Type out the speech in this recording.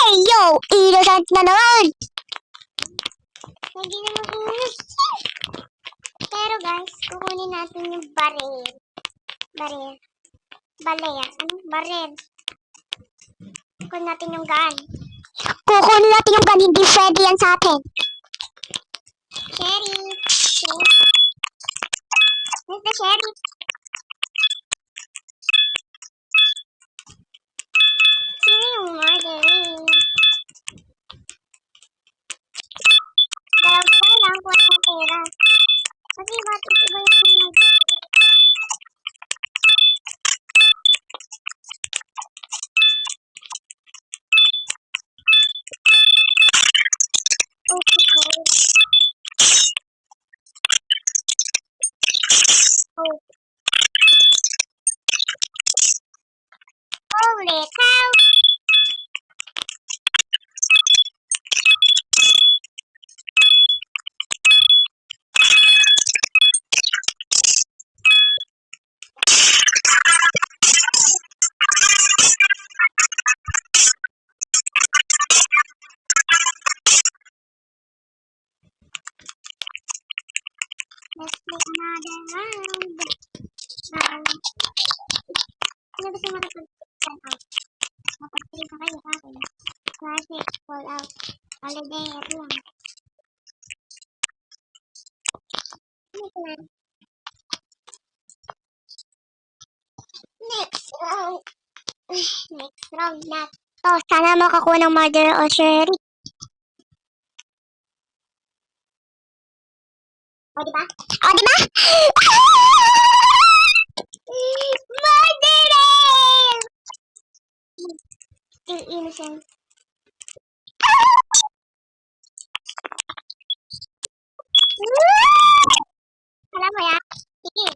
Hey, yo! Innocent na naman! Hindi naman innocent. Pero guys, kukunin natin yung baril. Baril. Balaya. Ano? Baril. Kukunin natin yung gun. Kukunin natin yung gun. Hindi pwede yan sa atin. Sherry. Where's the sheriff? Sino yung murderer? Dalawa lang po ang pera. Kasi bakit iba yung Holy cow! Let's make another round. Ano gusto mo kapag-turn out? Kapag-3 ka kayo sa akin. Classic, Fallout, Holiday, ito lang. Ito lang. Next round. Next round na. To, sana makakuha ng murder o sheriff. O, diba? O, diba? Murderer! Still innocent. Alam mo yan? Sige.